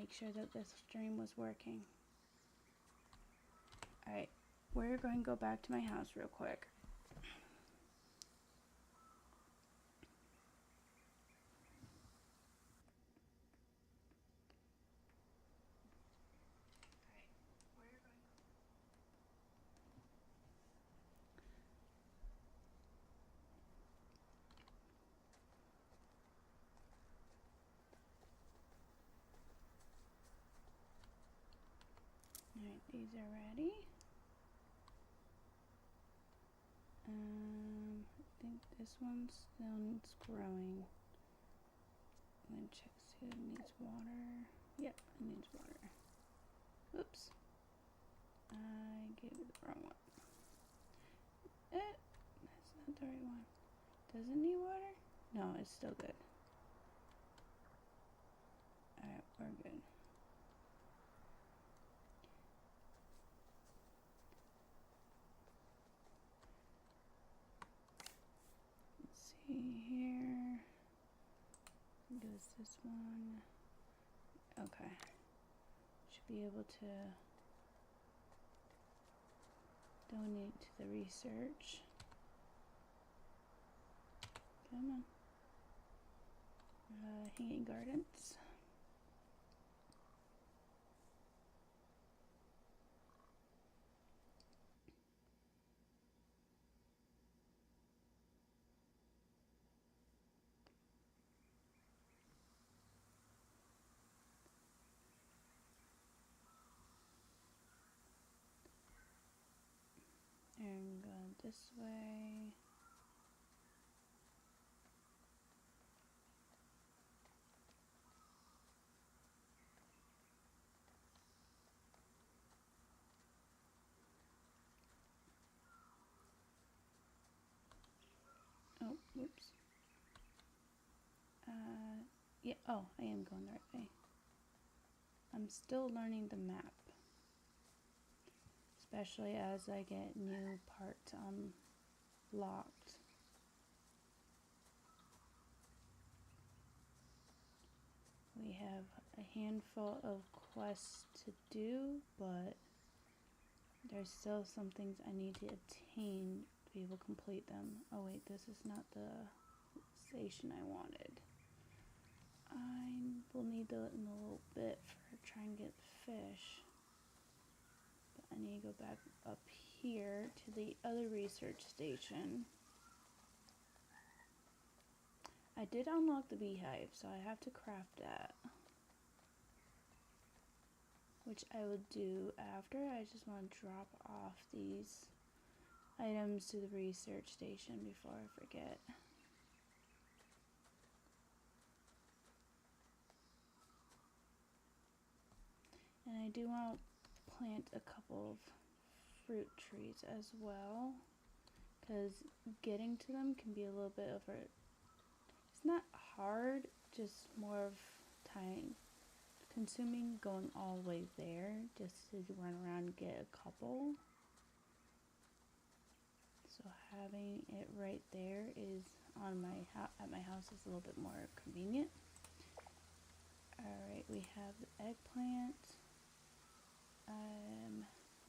make sure that this stream was working. Alright, we're going to go back to my house real quick. Alright, these are ready. I think this one still needs growing. I'm going to check, see if it needs water. Yep, it needs water. Oops. I gave it the wrong one. That's not the right one. Does it need water? No, it's still good. Alright, we're good. Let's see here. Goes this one. Okay. Should be able to donate to the research. Come on. Hanging gardens. And go this way. Oh, whoops. Yeah, oh, I am going the right way. I'm still learning the map. Especially as I get new parts locked. We have a handful of quests to do, but there's still some things I need to attain to be able to complete them. Oh wait, this is not the station I wanted. I will need that in a little bit for trying to get fish. But I need to go back up here to the other research station. I did unlock the beehive, so I have to craft that. Which I will do after. I just want to drop off these items to the research station before I forget. And I do want to plant a couple of fruit trees as well, because getting to them can be a little bit of a, it's not hard, just more of time consuming going all the way there just to run around and get a couple. So having it right there is on my at my house is a little bit more convenient. Alright, we have the eggplant.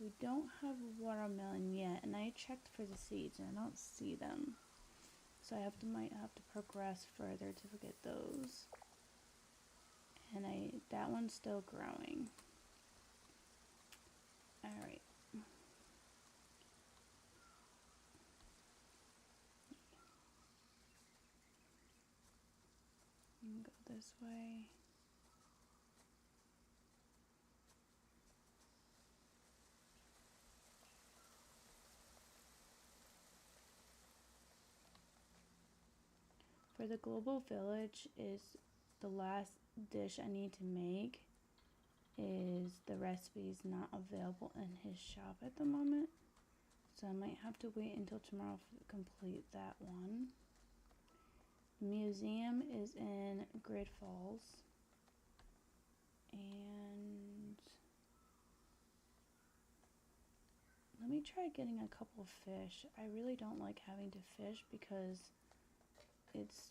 We don't have watermelon yet, and I checked for the seeds and I don't see them. So might have to progress further to get those. And that one's still growing. Alright. Go this way. For the global village is the last dish I need to make. Is the recipe is not available in his shop at the moment, so I might have to wait until tomorrow to complete that one. The museum is in Grid Falls, and let me try getting a couple of fish. I really don't like having to fish because it's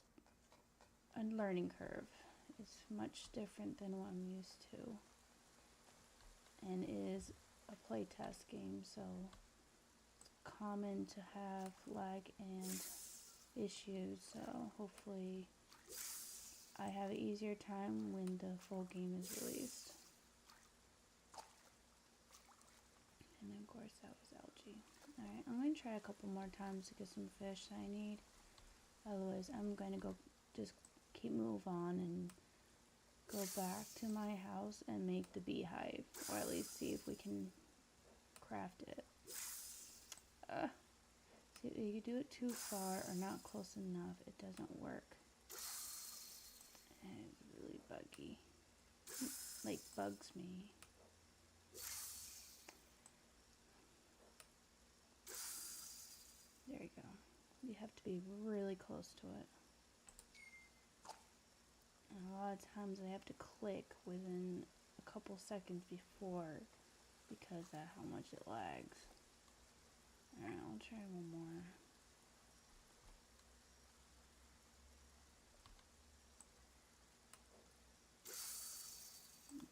a learning curve. is much different than what I'm used to, and is a playtest game, so it's common to have lag and issues, so hopefully I have an easier time when the full game is released. And then of course that was algae. Alright, I'm going to try a couple more times to get some fish that I need. Otherwise I'm going to go just keep move on and go back to my house and make the beehive, or at least see if we can craft it. See, if you do it too far or not close enough, it doesn't work. And it's really buggy. Like, bugs me. There you go. You have to be really close to it. And a lot of times I have to click within a couple seconds before, because of how much it lags. Alright, I'll try one more.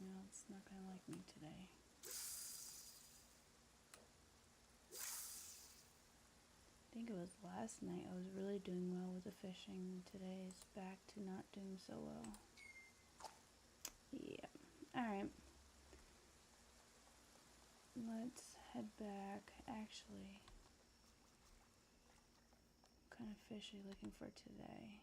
No, it's not gonna like me today. I think it was last night I was really doing well with the fishing. Today is back to not doing so well. Yeah. Alright. Let's head back. Actually, what kind of fish are you looking for today?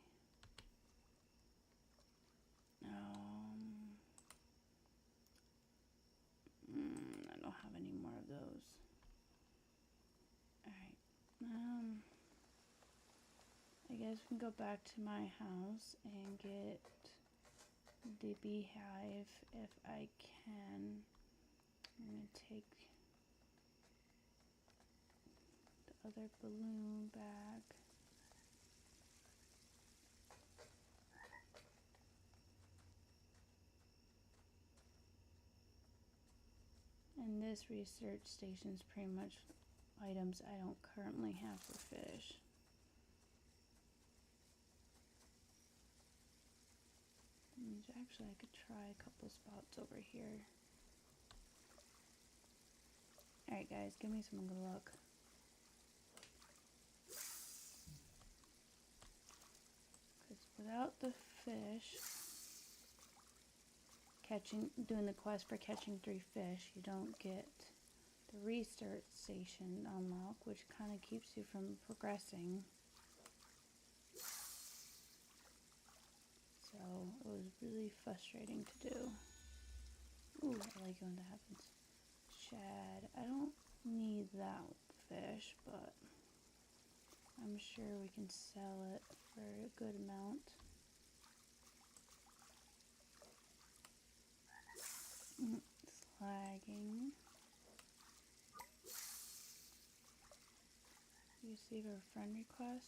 I don't have any more of those. Alright. I guess we can go back to my house and get the beehive if I can. I'm going to take the other balloon back. And this research station is pretty much items I don't currently have for fish. Actually, I could try a couple spots over here. Alright guys, give me some good luck. Because without the fish, doing the quest for catching 3 fish, you don't get the restart station unlock, which kind of keeps you from progressing. So it was really frustrating to do. Ooh, I like it when that happens. Shad. I don't need that fish, but I'm sure we can sell it for a good amount. It's lagging. Receive a friend request.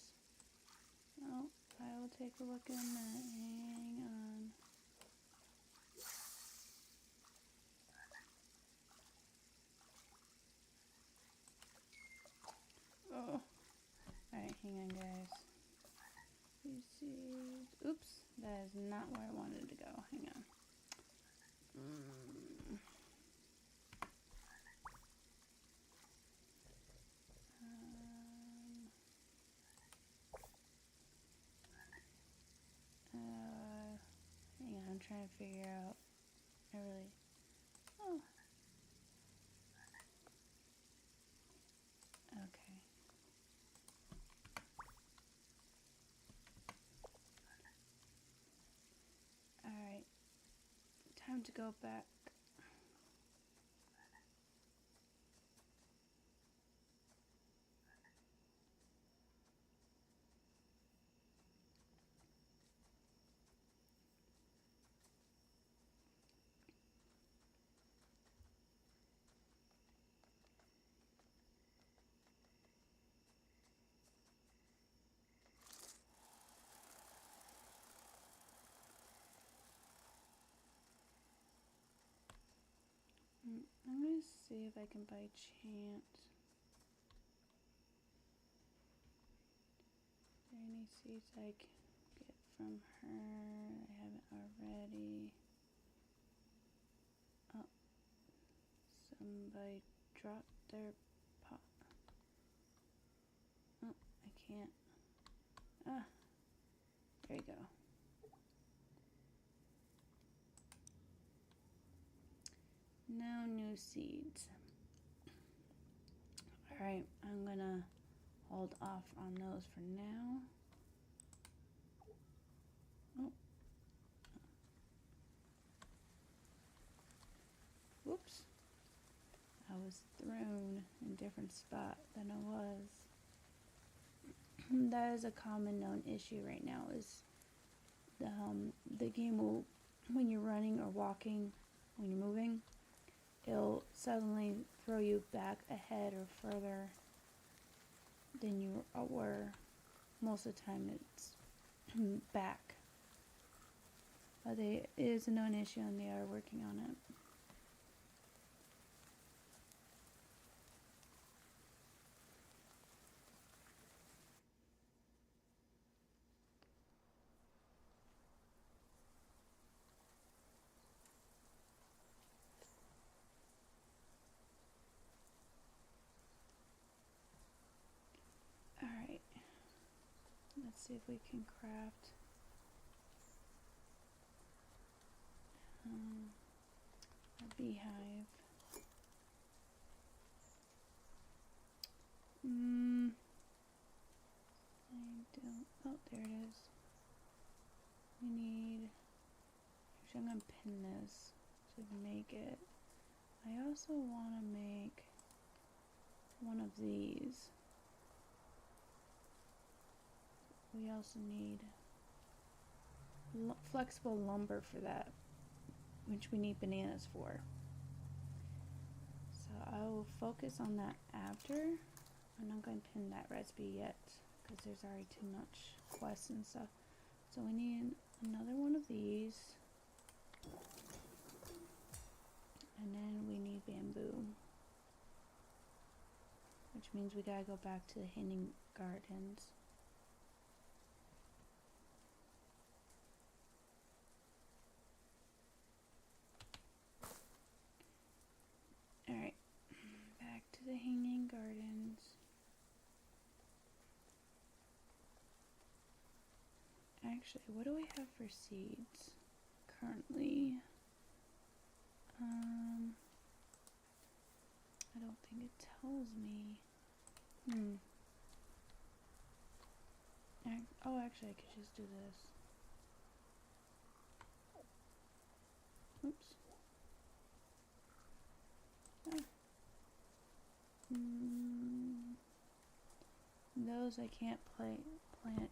Oh, I will take a look in that. Hang on. Oh. Alright, hang on guys. Received. Oops, that is not where I wanted to go. Hang on. Hang on, I'm trying to figure out. Oh. Okay. Alright. Time to go back. I'm going to see if I can by chance. Is there any seeds I can get from her. I haven't already. Oh, somebody dropped their pot. Oh, I can't. Ah, there you go. Now new seeds. Alright, I'm gonna hold off on those for now. Oh. Whoops. I was thrown in a different spot than I was. That is a common known issue right now, is the game will, when you're running or walking, when you're moving, it'll suddenly throw you back ahead or further than you were. Most of the time it's back. But it is a known issue and they are working on it. Alright, let's see if we can craft a beehive. I don't, oh, there it is. We need, actually I'm going to pin this to make it. I also want to make one of these. We also need flexible lumber for that, which we need bananas for. So I will focus on that after. I'm not going to pin that recipe yet because there's already too much quests and stuff. So we need another one of these. And then we need bamboo. Which means we gotta go back to the hanging gardens. Alright, back to the hanging gardens. Actually, what do we have for seeds currently? I don't think it tells me. Oh, actually, I could just do this. Oops. Ah. Those I can't plant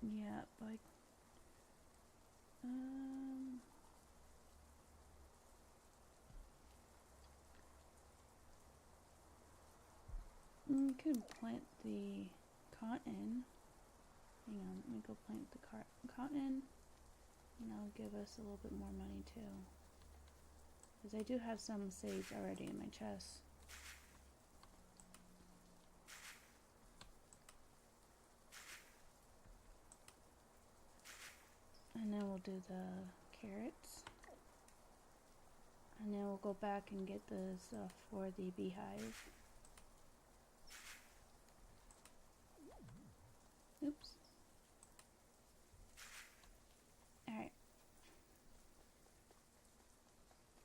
yet, but we could plant the cotton. Hang on, let me go plant the cotton, and that'll give us a little bit more money too. Because I do have some seeds already in my chest. And then we'll do the carrots. And then we'll go back and get the stuff for the beehive. Oops. Alright.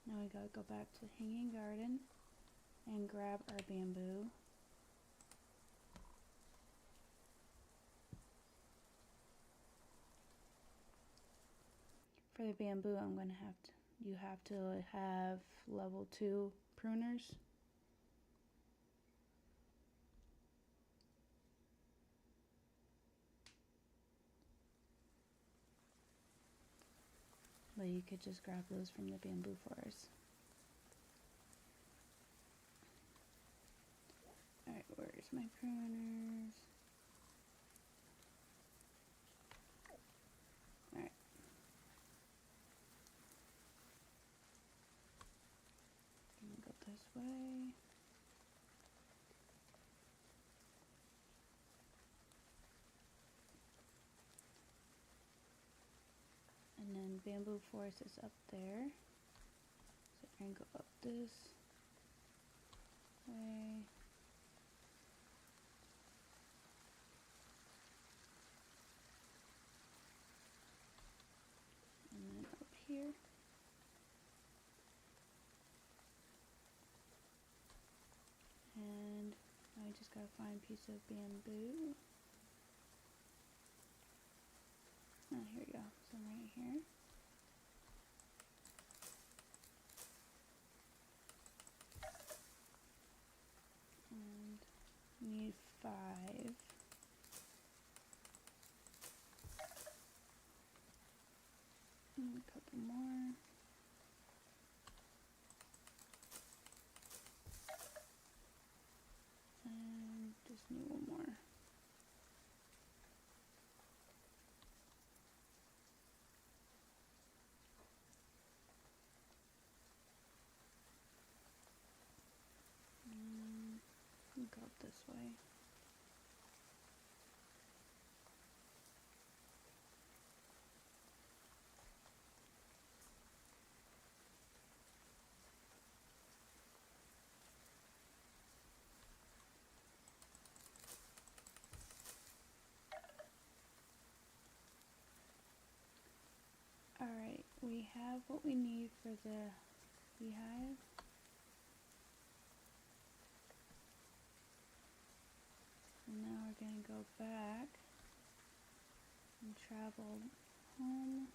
Now we gotta go back to hanging garden and grab our bamboo. For the bamboo, I'm gonna have to, you have to have level 2 pruners. But you could just grab those from the bamboo forest. Alright, where's my pruners? Alright. Go this way. bamboo forest is up there. So we're going to go up this way. And then up here. And now I just gotta find a piece of bamboo. Oh, here we go. So right here. And need 5. And a couple more. And just need one more. Go up this way. Alright, we have what we need for the beehive. And now we're going to go back and travel home.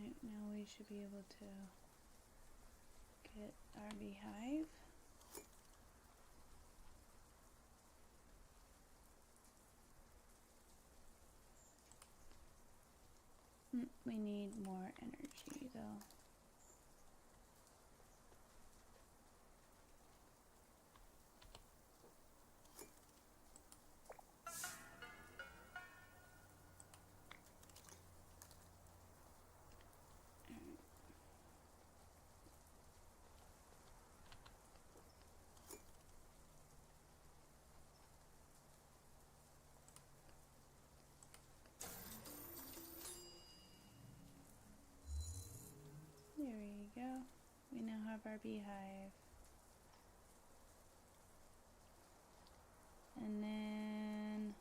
Right, now we should be able to get our beehive. We need more energy though. There we go. We now have our beehive. And then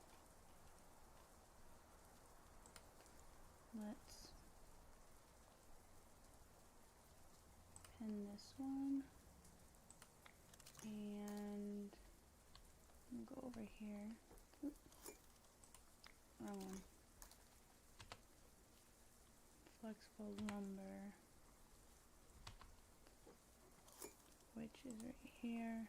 let's pin this one. And we'll go over here. Oop. Wrong one. Flexible lumber, which is right here.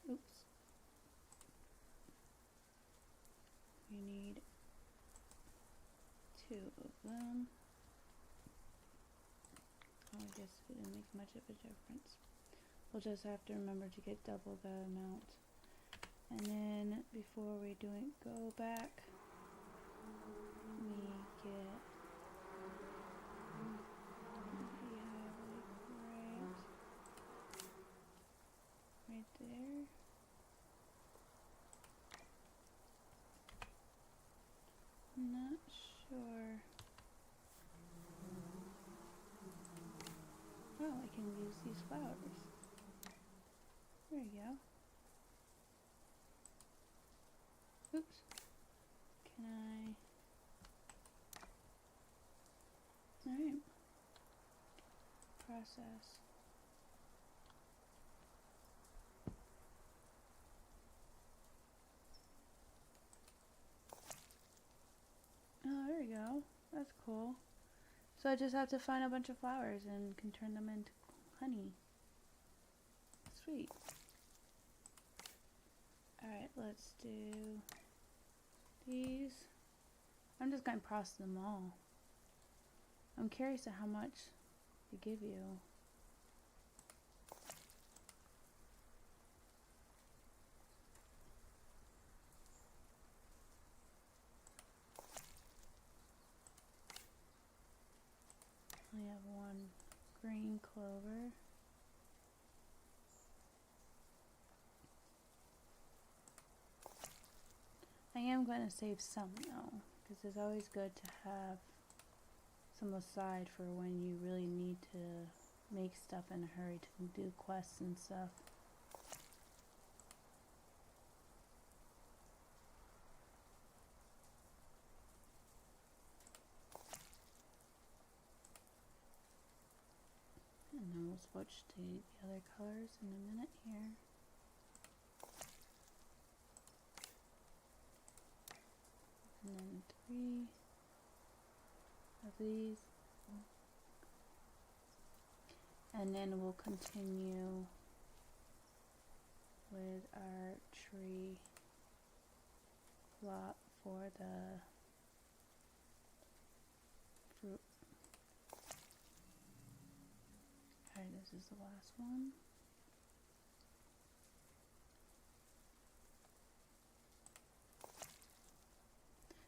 Oops. We need 2 of them. Oh, I guess it didn't make much of a difference. We'll just have to remember to get double the amount. And then before we go back, we get right there. use these flowers. There you go. Oops. Can I? Alright. Process. Oh, there we go. That's cool. So I just have to find a bunch of flowers and can turn them into honey. Sweet. Alright, let's do these. I'm just going to process them all. I'm curious to how much they give you. I have one green clover. I am going to save some though, because it's always good to have some aside for when you really need to make stuff in a hurry to do quests and stuff. And then we'll switch to the other colors in a minute here. And then 3 of these. And then we'll continue with our tree plot for the fruit. Alright, this is the last one.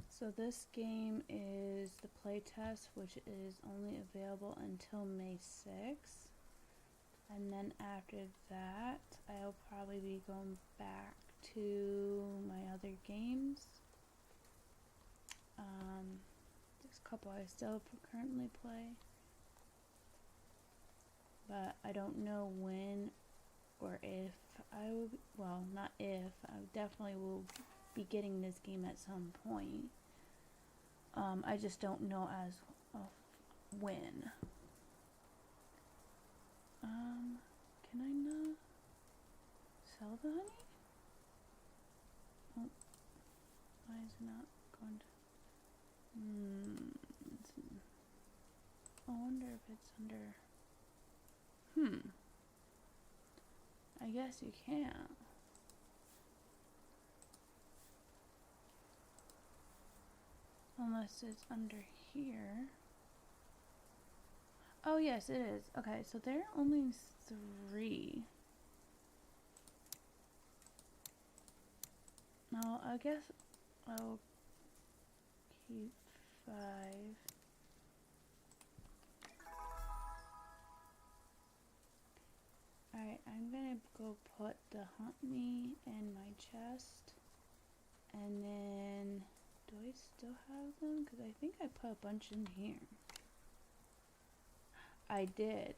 So this game is the playtest, which is only available until May 6th. And then after that, I'll probably be going back to my other games. There's a couple I still currently play. But I don't know when or if I will, well, not if, I definitely will be getting this game at some point. I just don't know as of when. Can I not sell the honey? Oh, why is it not going to? I wonder if it's under. I guess you can't. Unless it's under here. Oh yes, it is. Okay, so there are only 3. No, I guess I'll keep 5. Alright, I'm gonna go put the honey in my chest. And then, do I still have them? Because I think I put a bunch in here. I did.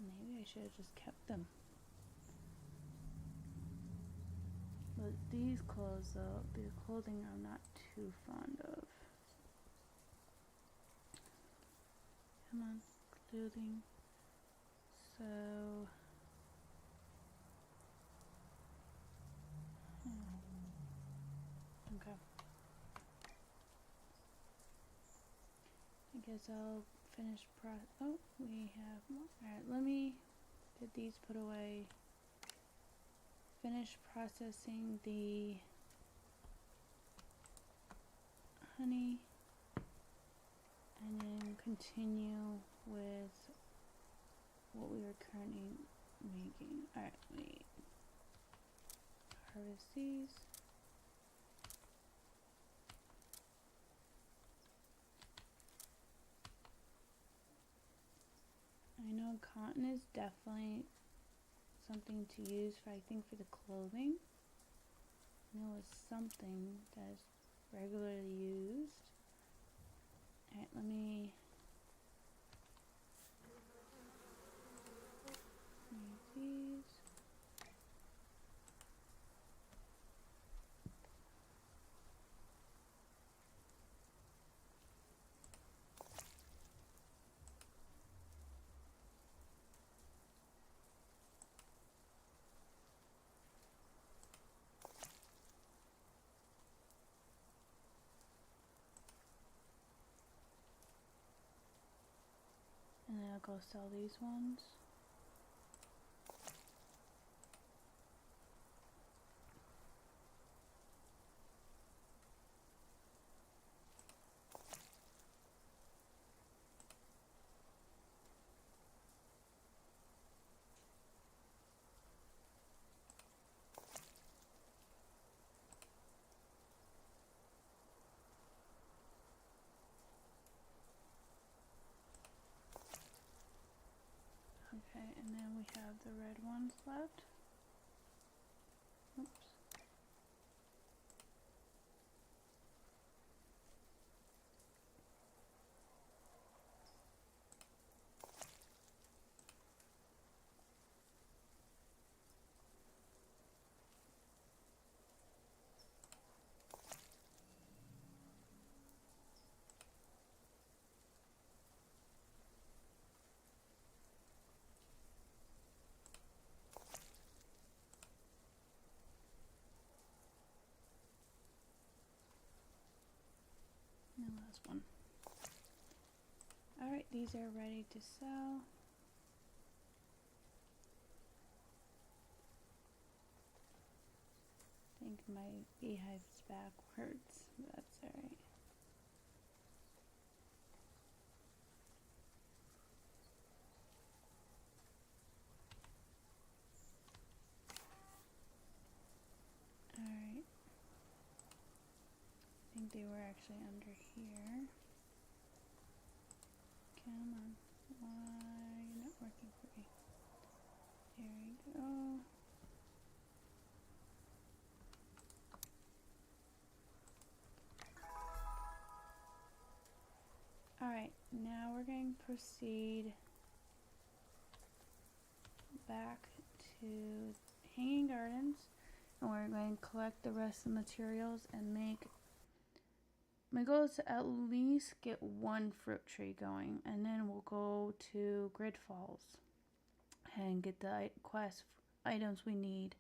Maybe I should have just kept them. But these clothes though, the clothing I'm not too fond of. Come on, clothing. So, okay. I guess I'll finish oh, we have more. Alright, let me get these put away. Finish processing the honey. And then continue with what we were currently making. Alright, wait. Harvest these. I know cotton is definitely something to use for, I think, for the clothing. know it's something that's regularly used. Alright, let me use these. And then I'll go sell these ones. Okay, and then we have the red ones left. Oops. And the last one. Alright, these are ready to sell. I think my beehive's backwards, but that's alright. Alright. I think they were actually under here. Come on. Why not working for me? There we go. Alright, now we're going to proceed back to Hanging Gardens, and we're going to collect the rest of the materials and make. My goal is to at least get one fruit tree going, and then we'll go to Grid Falls and get the quest items we need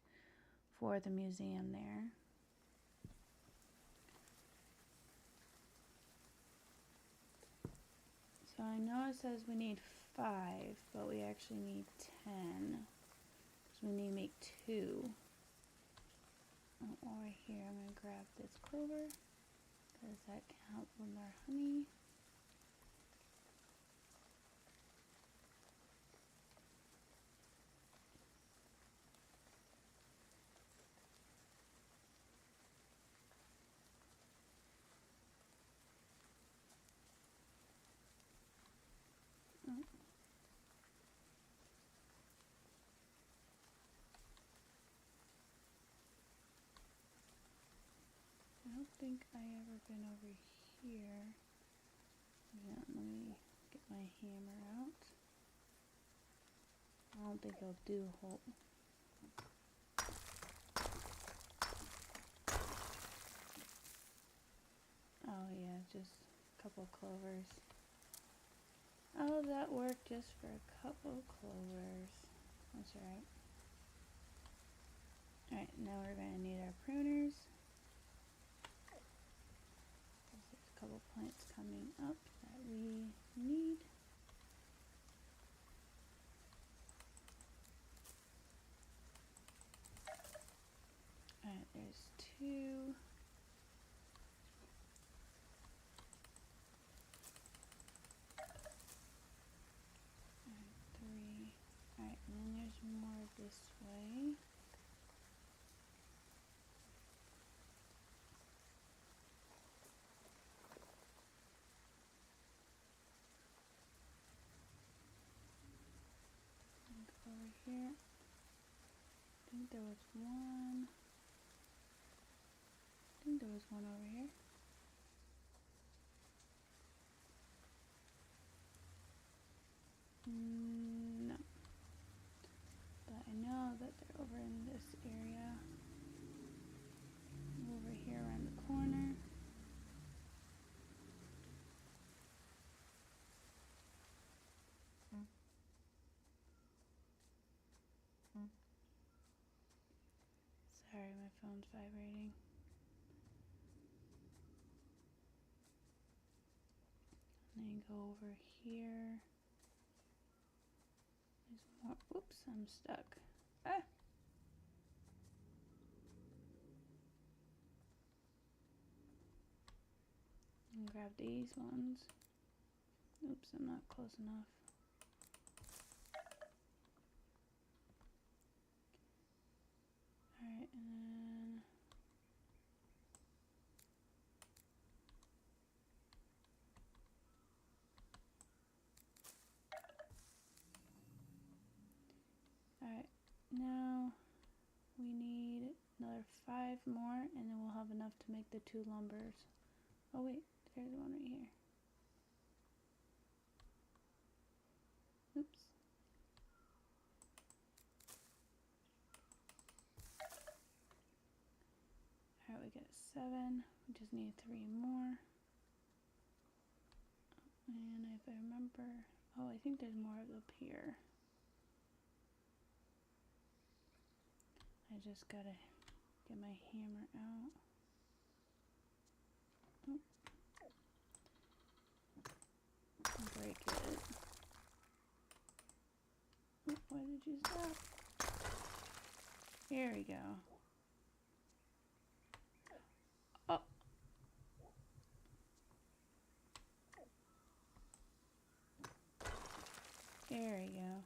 for the museum there. So I know it says we need 5, but we actually need 10. So we need to make 2. While we're here, I'm going to grab this clover, because that can help with our honey. I don't think I ever been over here. Yeah, let me get my hammer out. I don't think I'll do a whole. Oh yeah, just a couple clovers. Oh, that worked just for a couple clovers. That's alright. Alright, now we're going to need our pruners. There's a couple plants coming up that we need. Alright, there's 2. And 3. Alright, and then there's more this way. Over here. I think there was one. think there was one over here. No. But I know that they're over in this area. Over here around the corner. Sorry, my phone's vibrating. And then go over here. There's more. Oops, I'm stuck. Ah! And grab these ones. Oops, I'm not close enough. Alright, and then alright, now we need another 5 more and then we'll have enough to make the 2 lumbers. Oh wait, there's one right here. Oops. Alright, we got 7. We just need 3 more. And if I remember, oh, I think there's more up here. I just gotta get my hammer out. Oh. Break it. Oh, why did you stop? Here we go. Oh. There we go.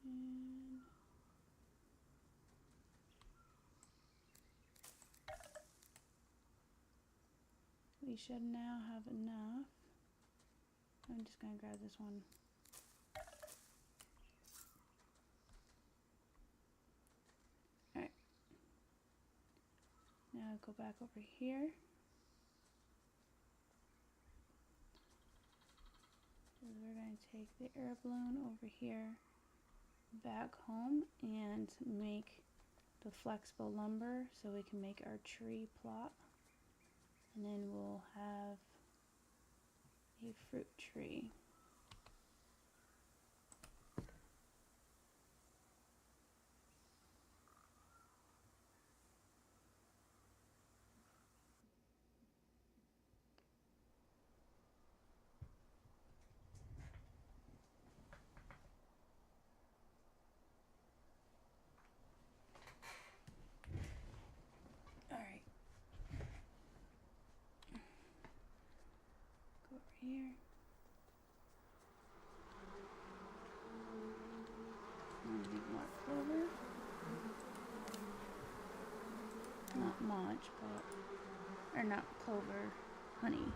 And we should now have enough. I'm just gonna grab this one. Alright. Now go back over here. So we're going to take the air balloon over here back home and make the flexible lumber so we can make our tree plot. And then we'll have a fruit tree. Alright. Go over here. And need more clover. Not much, but, or not clover, honey.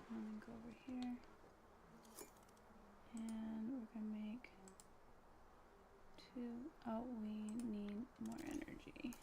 And go over here. And we're gonna make 2. Oh, we need more energy.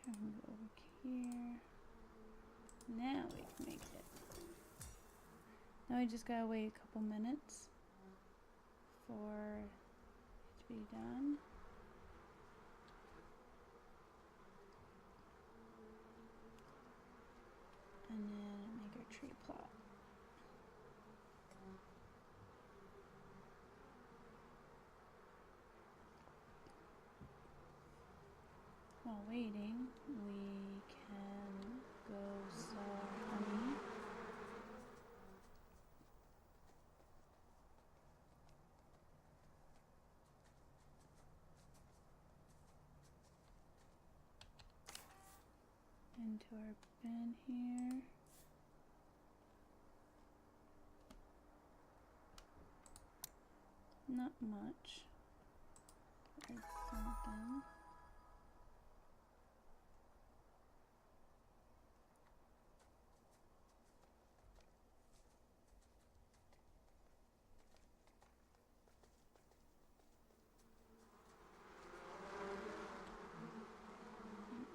I'm gonna go over here. Now we can make it. Now we just gotta wait a couple minutes for it to be done. And then make our tree plot. While waiting, we can go sell honey. Into our bin here. Not much. There's something.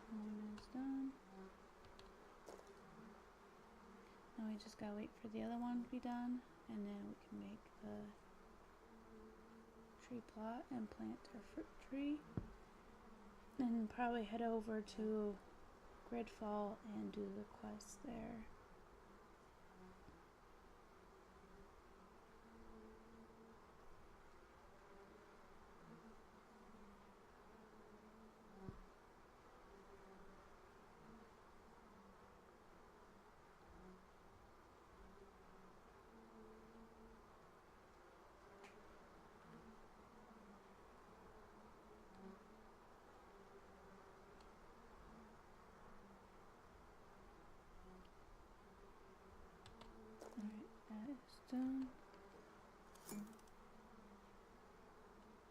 One is done. Now we just gotta wait for the other one to be done, and then we can make the tree plot and plant our fruit tree. And probably head over to Gridfall and do the quest there. That is done.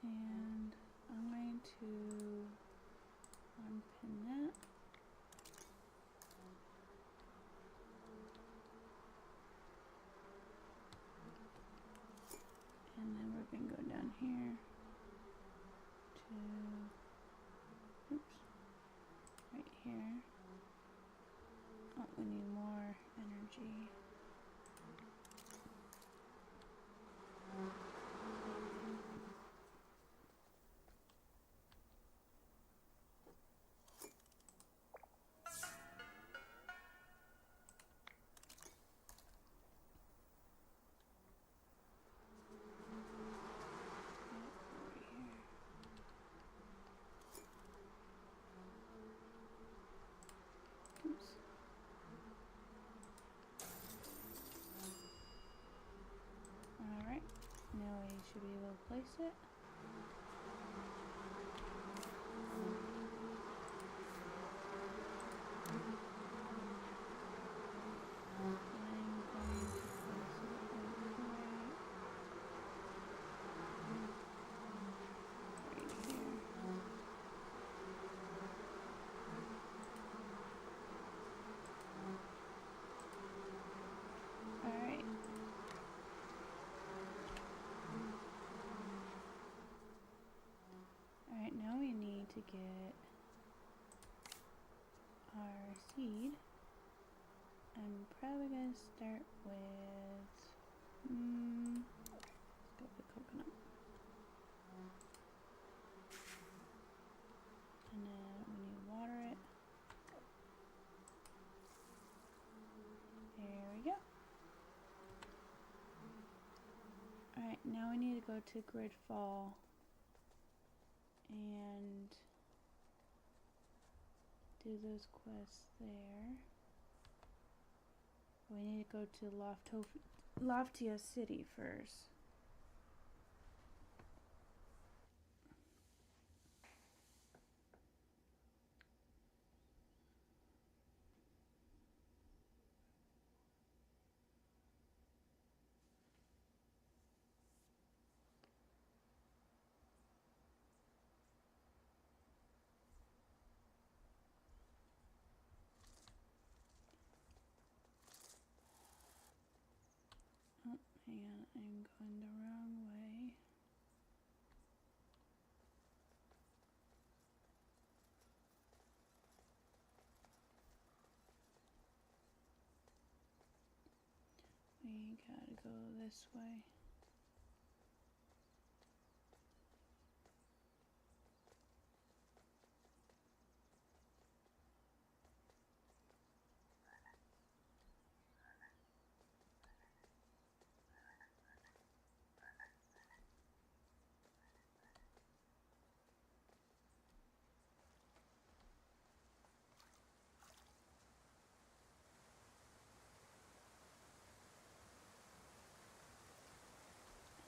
And I'm going to unpin that. And then we're going to go down here to, oops, right here. Oh, we need more energy. Alright, now we should be able to place it. Alright, now we need to get our seed. I'm probably going to start with, let's go with the coconut. And then we need to water it. There we go. Alright, now we need to go to Gridfall and do those quests there. We need to go to Loftia City first. Oh, hang on, I'm going the wrong way. We gotta go this way.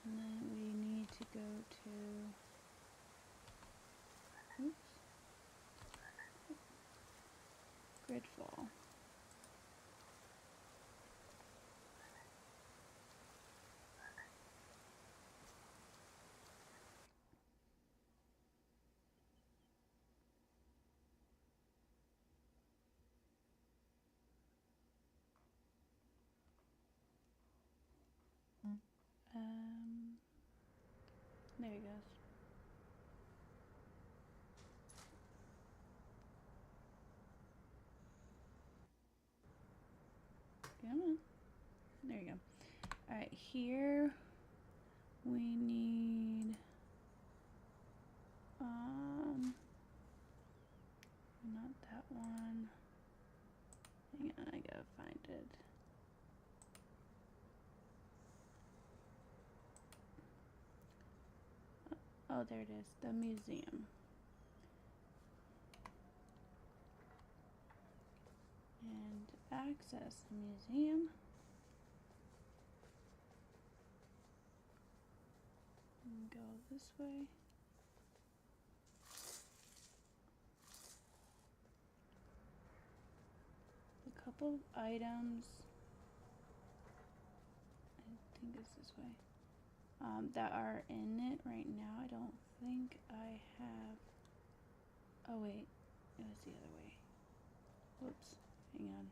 And then we need to go to, oops, Gridfall. There he goes. Come on. There you go. Alright, here we need not that one. Hang on, I gotta find it. Oh, there it is, the museum. And to access the museum, go this way. A couple of items, I think it's this way, that are in it right now. I don't think I have, oh wait, it was the other way. Whoops, hang on.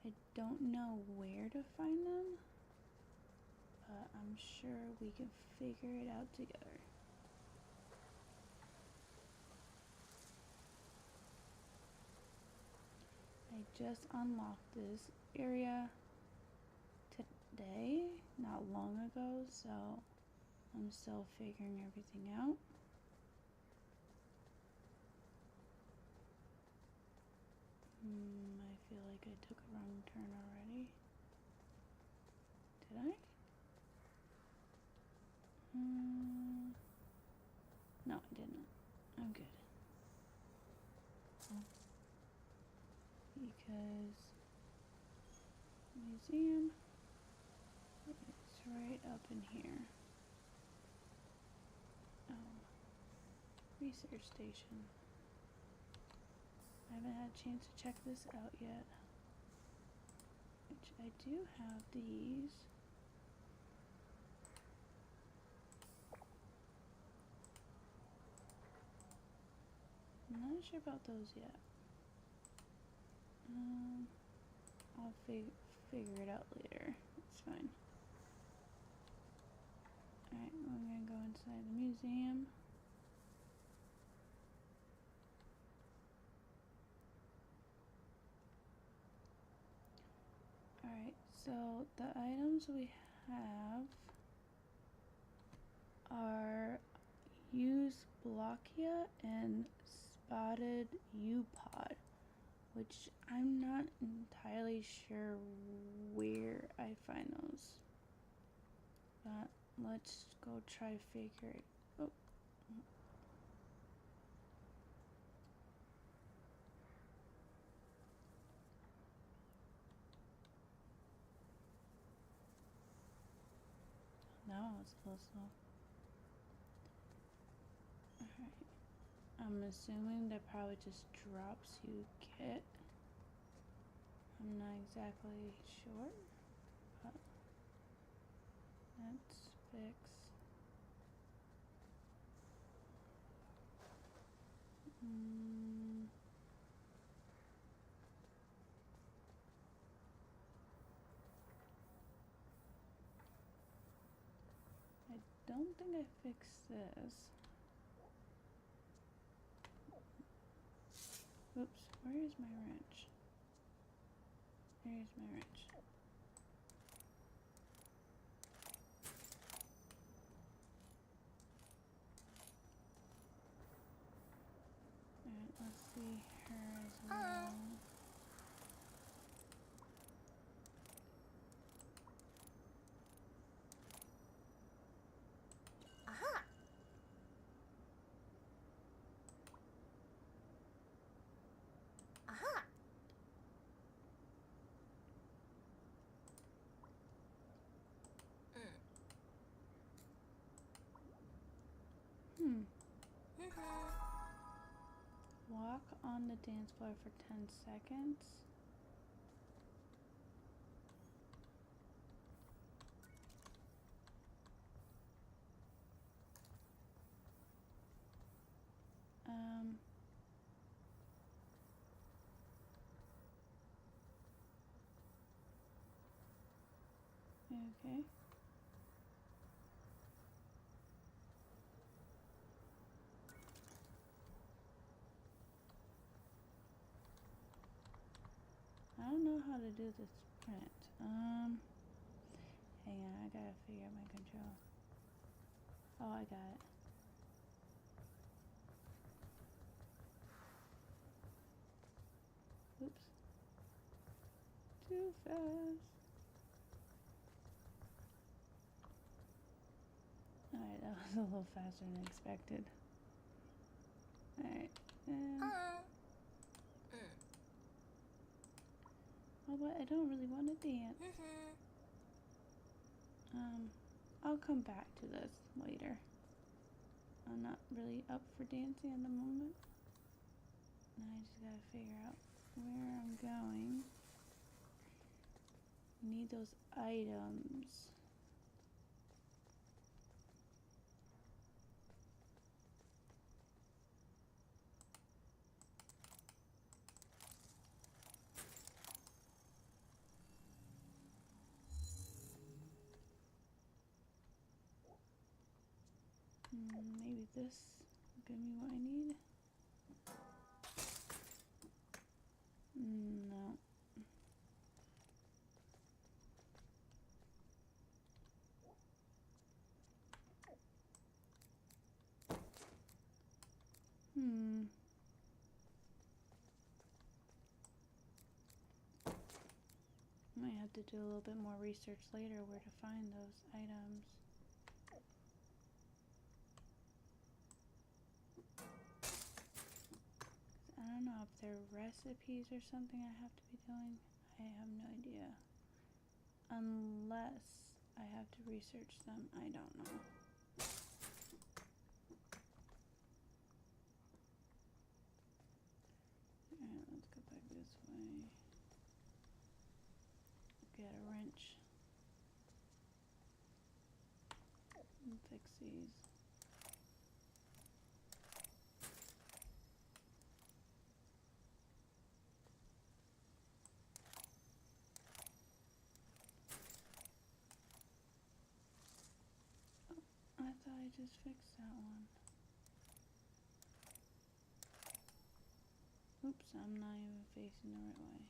I don't know where to find them, but I'm sure we can figure it out together. I just unlocked this area today, not long ago, so I'm still figuring everything out. I feel like I took a wrong turn already. Did I? No, I didn't. I'm good. Because museum is right up in here. Oh, research station. I haven't had a chance to check this out yet. Which I do have these. I'm not sure about those yet. I'll figure it out later. It's fine. Alright, we're gonna go inside the museum. Alright, so the items we have are use Loftia and spotted U-pod, which I'm not entirely sure where I find those. But let's go try to figure it. Oh. Now it's a little slow. Alright. I'm assuming that probably just drops you kit. I'm not exactly sure, but let's fix. I don't think I fixed this. Oops, where is my wrench? There's my wrench. Let's see her as well. Aha. Aha. Hmm. Mhm. Walk on the dance floor for 10 seconds. Okay. I don't know how to do this print. Hang on, I gotta figure out my control. Oh, I got it. Oops. Too fast. Alright, that was a little faster than expected. Alright. Oh, but I don't really want to dance. I'll come back to this later. I'm not really up for dancing at the moment. Now I just gotta figure out where I'm going. Need those items. Maybe this will give me what I need. No. Might have to do a little bit more research later where to find those items. I don't know if they're recipes or something I have to be doing. I have no idea. Unless I have to research them, I don't know. Alright, let's go back this way. Get a wrench. And fix these. Oh, I thought I just fixed that one. Oops, I'm not even facing the right way.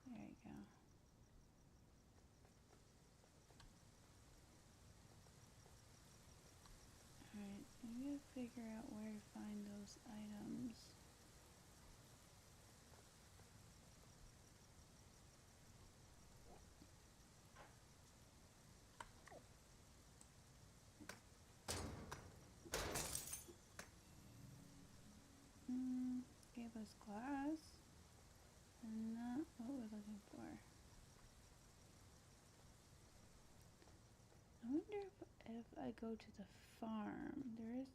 There you go. Alright, I'm gonna figure out where to find those items. Gave us glass. And not what we're looking for. I wonder if I go to the farm, there is...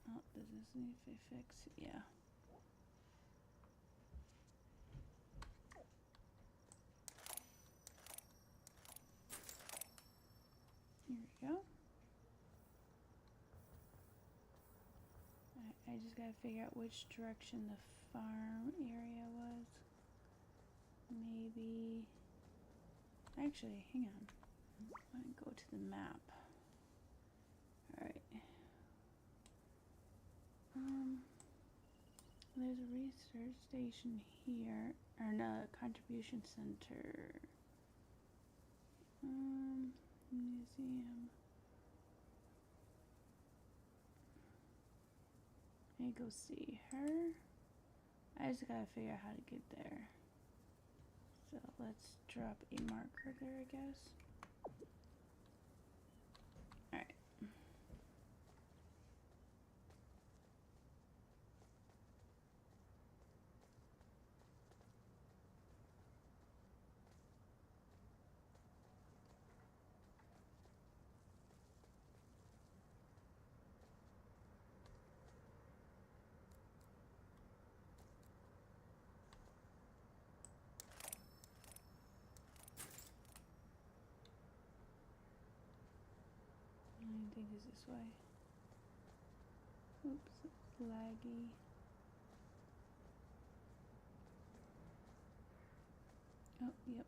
Oh, does this need to be fixed? Yeah. Here we go. I just gotta figure out which direction the farm area was. Maybe... Actually, hang on. I'm gonna go to the map. Alright. There's a research station here, or no, contribution center. Museum. I need to go see her. I just gotta figure out how to get there. So let's drop a marker there, I guess. Alright. I think it's this way. Oops, it's laggy. Oh, yep.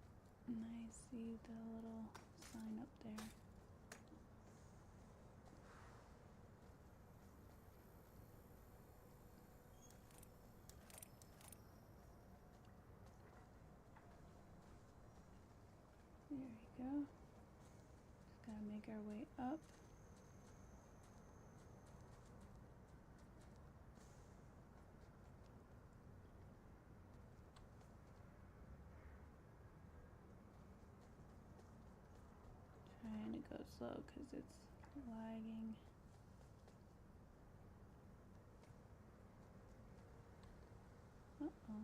And I see the little sign up there. There we go. Just gotta make our way up. Trying to go slow because it's lagging. Uh-oh.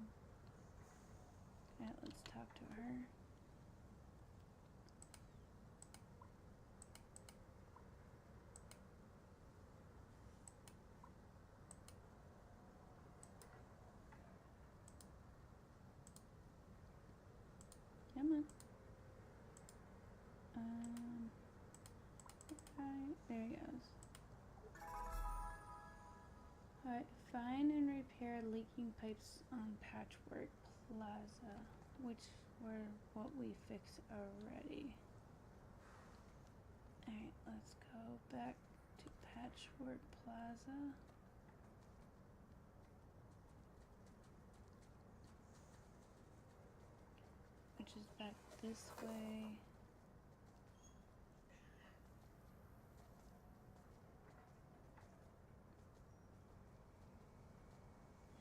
Alright, let's talk to her. Come on. Hi. There he goes. Alright, find and repair leaking pipes on Patchwork Plaza, which were what we fixed already. Alright, let's go back to Patchwork Plaza. Which is back this way.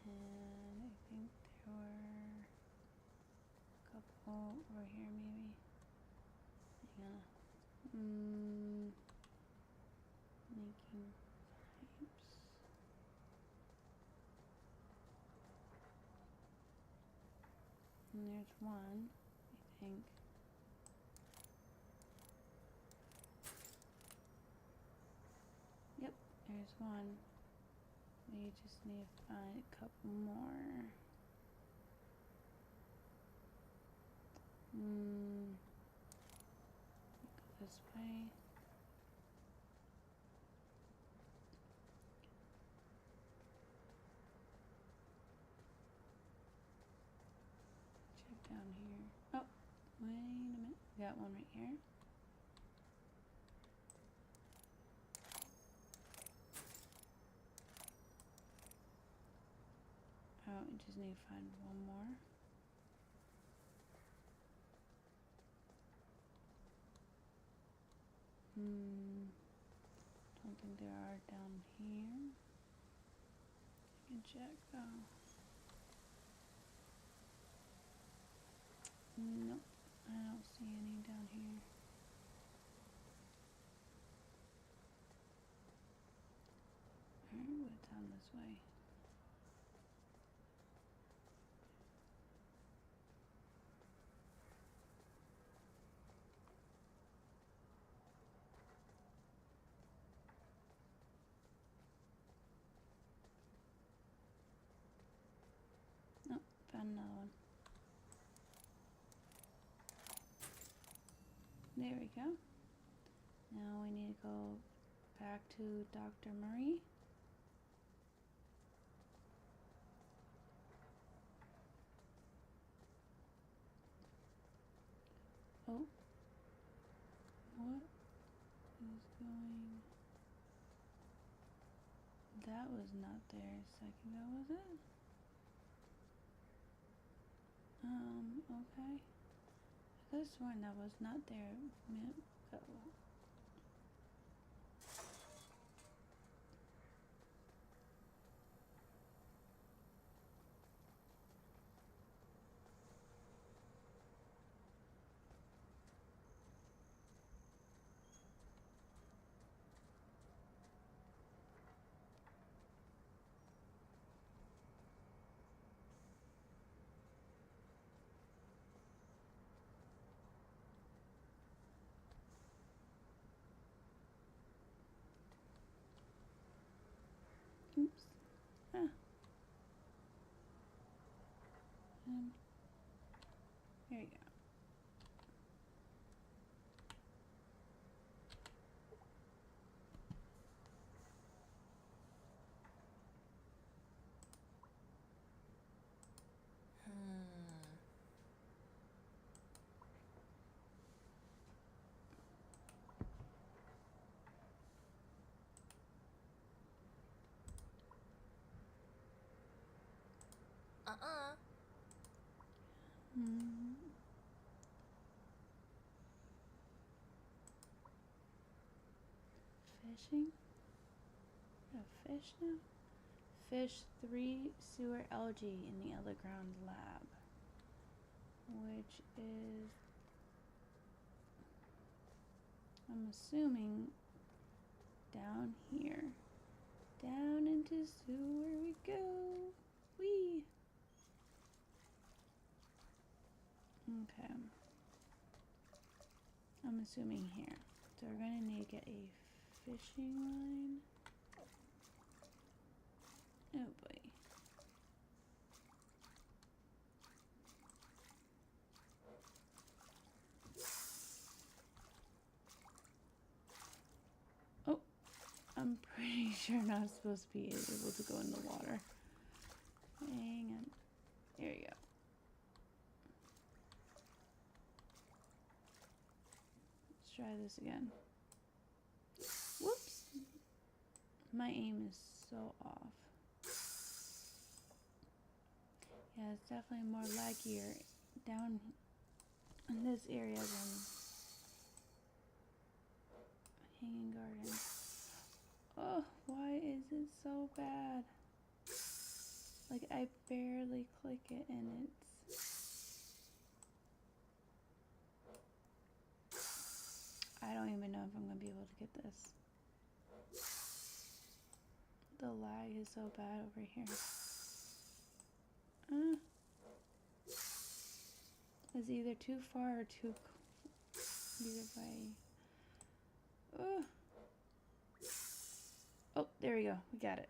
And I think there were a couple over here maybe. Yeah. Making pipes. And there's one, I think. Yep, there's one. We just need to find a couple more. Go this way. Check down here. Oh, wait a minute. We got one right here. Oh, we just need to find one more. Don't think there are down here. I can check though. Nope, I don't see any down here. Alright, we'll go down this way. Oh, found another one. There we go. Now we need to go back to Dr. Marie. Oh. What is going... That was not there a second ago, was it? Okay. I could have sworn that was not there a Oh. Oops. Ah. Here you go. Fishing? A fish now? Fish 3 sewer algae in the underground lab. Which is, I'm assuming, down here. Down into sewer we go. Whee! Okay. I'm assuming here. So we're gonna need to get a fishing line. Oh boy. Oh, I'm pretty sure not supposed to be able to go in the water. Hang on. There you go. Let's try this again. Whoops. My aim is so off. Yeah, it's definitely more laggier down in this area than Hanging Garden. Oh, why is it so bad? Like, I barely click it and I don't even know if I'm going to be able to get this. The lag is so bad over here. It's either too far or too either way. Oh, there we go. We got it.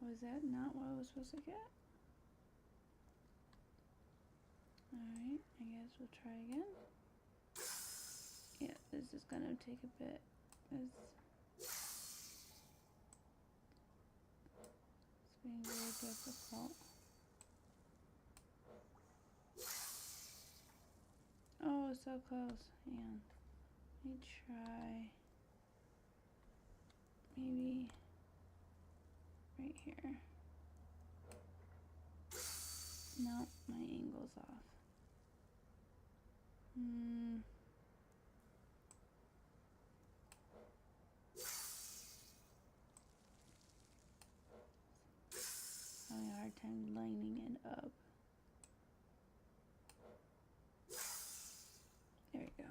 Was that not what I was supposed to get? Alright, I guess we'll try again. Yeah, this is gonna take a bit. It's being very difficult. Oh, so close. Hang on. Let me try. Maybe right here. No, my angle's off. Having a hard time lining it up. There we go.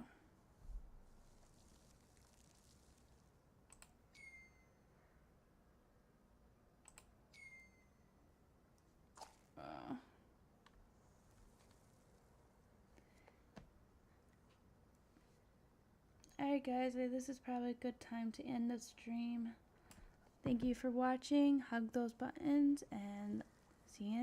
Alright guys, this is probably a good time to end the stream. Thank you for watching. Hug those buttons and see you